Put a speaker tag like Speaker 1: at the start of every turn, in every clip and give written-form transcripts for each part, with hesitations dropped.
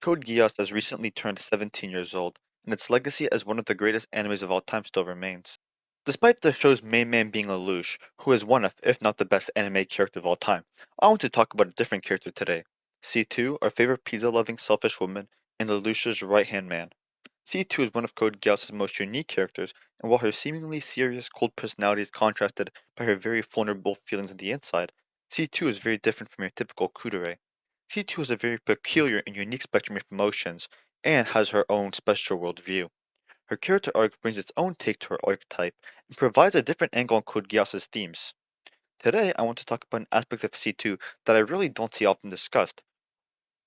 Speaker 1: Code Geass has recently turned 17 years old, and its legacy as one of the greatest animes of all time still remains. Despite the show's main man being Lelouch, who is one of, if not the best anime character of all time, I want to talk about a different character today. C2, our favorite pizza-loving selfish woman, and Lelouch's right-hand man. C2 is one of Code Geass' most unique characters, and while her seemingly serious, cold personality is contrasted by her very vulnerable feelings on the inside, C2 is very different from your typical kudere. C2 has a very peculiar and unique spectrum of emotions, and has her own special worldview. Her character arc brings its own take to her archetype, and provides a different angle on Code Geass' themes. Today, I want to talk about an aspect of C2 that I really don't see often discussed,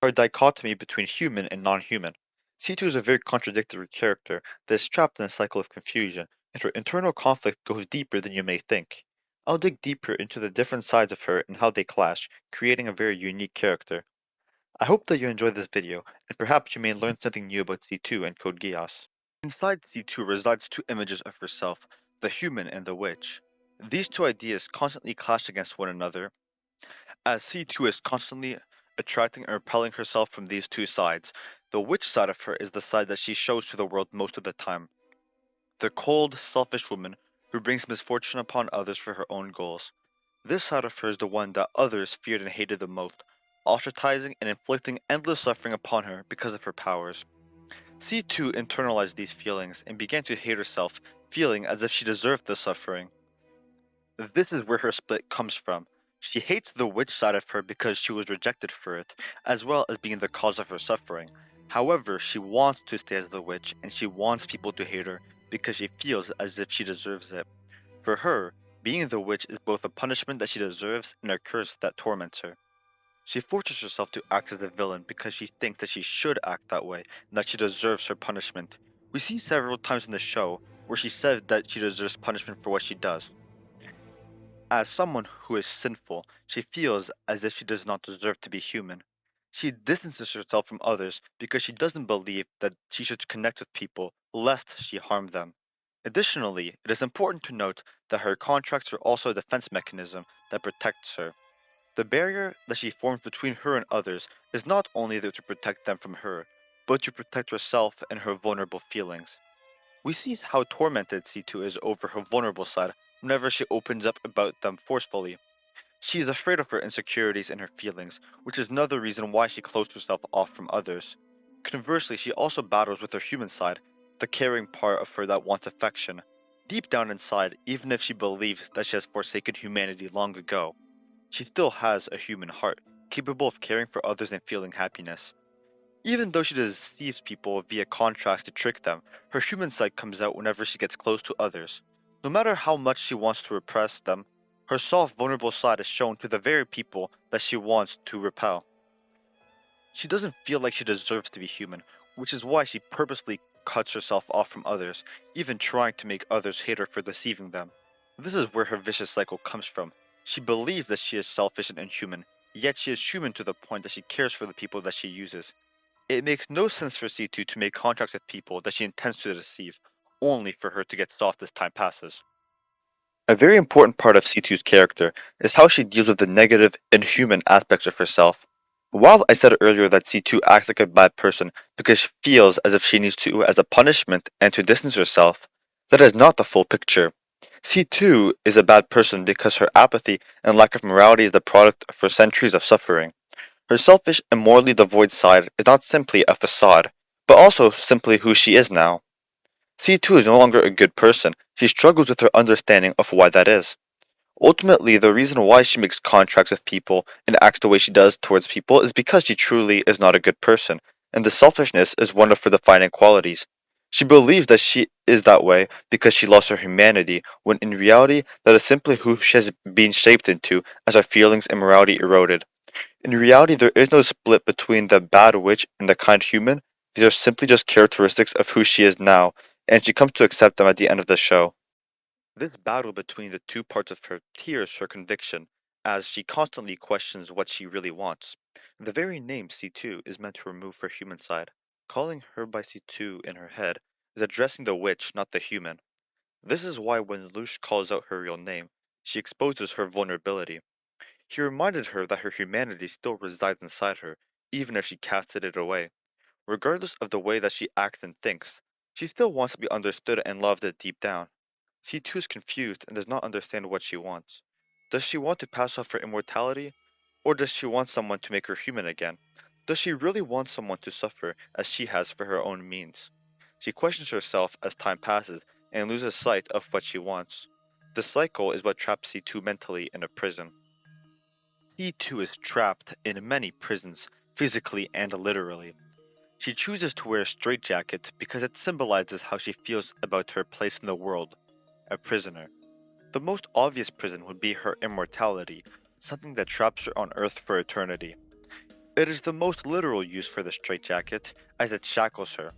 Speaker 1: her dichotomy between human and non-human. C2 is a very contradictory character that is trapped in a cycle of confusion, and her internal conflict goes deeper than you may think. I'll dig deeper into the different sides of her and how they clash, creating a very unique character. I hope that you enjoyed this video, and perhaps you may learn something new about C2 and Code Geass. Inside C2 resides two images of herself, the human and the witch. These two ideas constantly clash against one another, as C2 is constantly attracting and repelling herself from these two sides. The witch side of her is the side that she shows to the world most of the time. The cold, selfish woman who brings misfortune upon others for her own goals. This side of her is the one that others feared and hated the most, ostracizing and inflicting endless suffering upon her because of her powers. C2 internalized these feelings and began to hate herself, feeling as if she deserved the suffering. This is where her split comes from. She hates the witch side of her because she was rejected for it, as well as being the cause of her suffering. However, she wants to stay as the witch, and she wants people to hate her because she feels as if she deserves it. For her, being the witch is both a punishment that she deserves and a curse that torments her. She forces herself to act as a villain because she thinks that she should act that way and that she deserves her punishment. We see several times in the show where she says that she deserves punishment for what she does. As someone who is sinful, she feels as if she does not deserve to be human. She distances herself from others because she doesn't believe that she should connect with people lest she harm them. Additionally, it is important to note that her contracts are also a defense mechanism that protects her. The barrier that she forms between her and others is not only there to protect them from her, but to protect herself and her vulnerable feelings. We see how tormented C2 is over her vulnerable side whenever she opens up about them forcefully. She is afraid of her insecurities and her feelings, which is another reason why she closed herself off from others. Conversely, she also battles with her human side, the caring part of her that wants affection. Deep down inside, even if she believes that she has forsaken humanity long ago, she still has a human heart, capable of caring for others and feeling happiness. Even though she deceives people via contracts to trick them, her human side comes out whenever she gets close to others. No matter how much she wants to repress them, her soft, vulnerable side is shown to the very people that she wants to repel. She doesn't feel like she deserves to be human, which is why she purposely cuts herself off from others, even trying to make others hate her for deceiving them. This is where her vicious cycle comes from. She believes that she is selfish and inhuman, yet she is human to the point that she cares for the people that she uses. It makes no sense for C2 to make contracts with people that she intends to deceive, only for her to get soft as time passes. A very important part of C2's character is how she deals with the negative, inhuman aspects of herself. While I said earlier that C2 acts like a bad person because she feels as if she needs to as a punishment and to distance herself, that is not the full picture. C2 is a bad person because her apathy and lack of morality is the product for centuries of suffering. Her selfish and morally devoid side is not simply a facade, but also simply who she is now. C2 is no longer a good person, she struggles with her understanding of why that is. Ultimately, the reason why she makes contracts with people and acts the way she does towards people is because she truly is not a good person, and the selfishness is one of her defining qualities. She believes that she is that way because she lost her humanity, when in reality, that is simply who she has been shaped into as her feelings and morality eroded. In reality, there is no split between the bad witch and the kind human. These are simply just characteristics of who she is now, and she comes to accept them at the end of the show. This battle between the two parts of her tears her conviction, as she constantly questions what she really wants. The very name C2 is meant to remove her human side. Calling her by C2 in her head is addressing the witch, not the human. This is why when Lush calls out her real name, she exposes her vulnerability. He reminded her that her humanity still resides inside her, even if she casted it away. Regardless of the way that she acts and thinks, she still wants to be understood and loved deep down. C2 is confused and does not understand what she wants. Does she want to pass off her immortality? Or does she want someone to make her human again? Does she really want someone to suffer as she has for her own means? She questions herself as time passes and loses sight of what she wants. The cycle is what traps C2 mentally in a prison. C2 is trapped in many prisons, physically and literally. She chooses to wear a straitjacket because it symbolizes how she feels about her place in the world, a prisoner. The most obvious prison would be her immortality, something that traps her on Earth for eternity. It is the most literal use for the straitjacket, as it shackles her.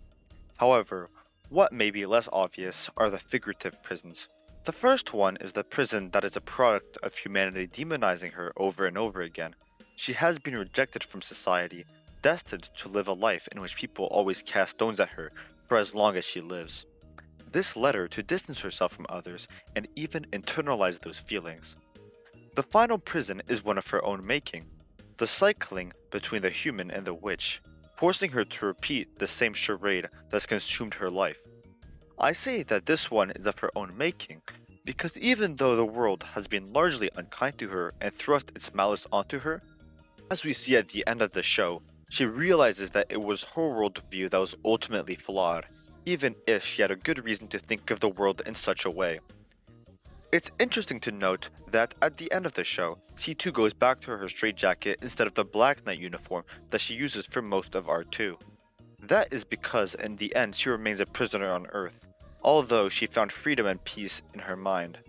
Speaker 1: However, what may be less obvious are the figurative prisons. The first one is the prison that is a product of humanity demonizing her over and over again. She has been rejected from society, destined to live a life in which people always cast stones at her for as long as she lives. This led her to distance herself from others and even internalize those feelings. The final prison is one of her own making, the cycling between the human and the witch, forcing her to repeat the same charade that's consumed her life. I say that this one is of her own making, because even though the world has been largely unkind to her and thrust its malice onto her, as we see at the end of the show, she realizes that it was her worldview that was ultimately flawed, even if she had a good reason to think of the world in such a way. It's interesting to note that at the end of the show, C2 goes back to her straitjacket instead of the Black Knight uniform that she uses for most of R2. That is because in the end she remains a prisoner on Earth, although she found freedom and peace in her mind.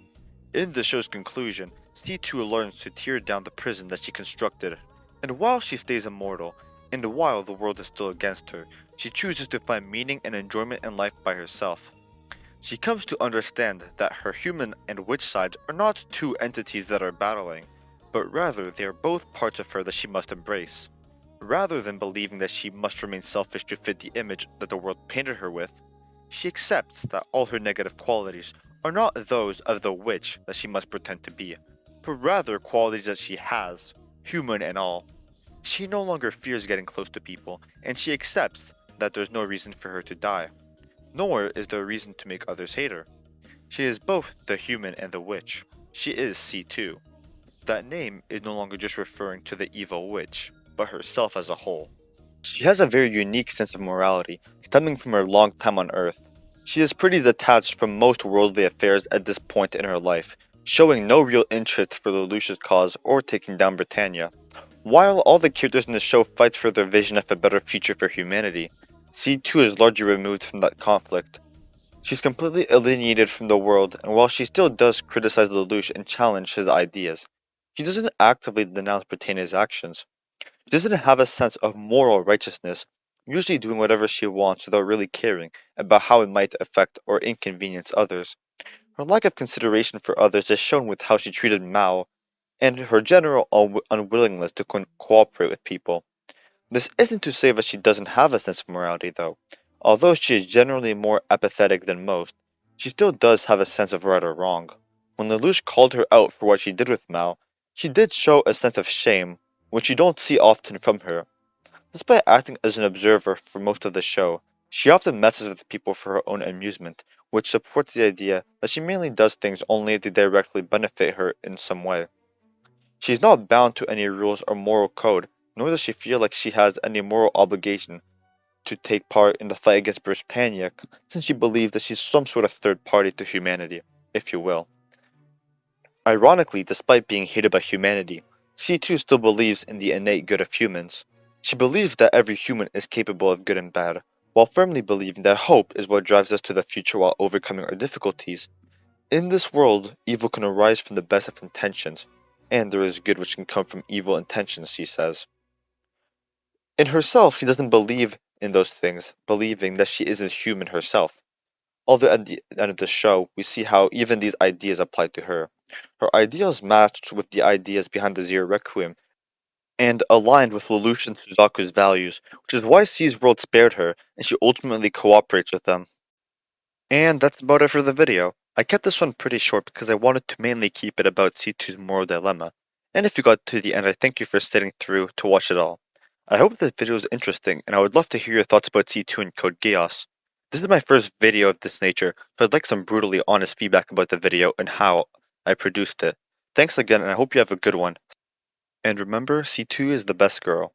Speaker 1: In the show's conclusion, C2 learns to tear down the prison that she constructed, and while she stays immortal, and while the world is still against her, she chooses to find meaning and enjoyment in life by herself. She comes to understand that her human and witch sides are not two entities that are battling, but rather they are both parts of her that she must embrace. Rather than believing that she must remain selfish to fit the image that the world painted her with, she accepts that all her negative qualities are not those of the witch that she must pretend to be, but rather qualities that she has, human and all. She no longer fears getting close to people, and she accepts that there's no reason for her to die. Nor is there a reason to make others hate her. She is both the human and the witch. She is C2. That name is no longer just referring to the evil witch, but herself as a whole. She has a very unique sense of morality, stemming from her long time on Earth. She is pretty detached from most worldly affairs at this point in her life, showing no real interest for the Lucius cause or taking down Britannia. While all the characters in the show fight for their vision of a better future for humanity, C2 is largely removed from that conflict. She's completely alienated from the world, and while she still does criticize Lelouch and challenge his ideas, she doesn't actively denounce Britannia's actions. She doesn't have a sense of moral righteousness, usually doing whatever she wants without really caring about how it might affect or inconvenience others. Her lack of consideration for others is shown with how she treated Mao, and her general unwillingness to cooperate with people. This isn't to say that she doesn't have a sense of morality, though. Although she is generally more apathetic than most, she still does have a sense of right or wrong. When Lelouch called her out for what she did with Mao, she did show a sense of shame, which you don't see often from her. Despite acting as an observer for most of the show, she often messes with people for her own amusement, which supports the idea that she mainly does things only if they directly benefit her in some way. She is not bound to any rules or moral code, nor does she feel like she has any moral obligation to take part in the fight against Britannia, since she believes that she's some sort of third party to humanity, if you will. Ironically, despite being hated by humanity, C2 still believes in the innate good of humans. She believes that every human is capable of good and bad, while firmly believing that hope is what drives us to the future while overcoming our difficulties. In this world, evil can arise from the best of intentions, and there is good which can come from evil intentions, she says. In herself, she doesn't believe in those things, believing that she isn't human herself. Although at the end of the show, we see how even these ideas apply to her. Her ideals matched with the ideas behind the Zero Requiem, and aligned with Lelouch and Suzaku's values, which is why C's world spared her, and she ultimately cooperates with them. And that's about it for the video. I kept this one pretty short because I wanted to mainly keep it about C2's moral dilemma. And if you got to the end, I thank you for sitting through to watch it all. I hope this video is interesting, and I would love to hear your thoughts about C2 and Code Geass. This is my first video of this nature, so I'd like some brutally honest feedback about the video and how I produced it. Thanks again, and I hope you have a good one. And remember, C2 is the best girl.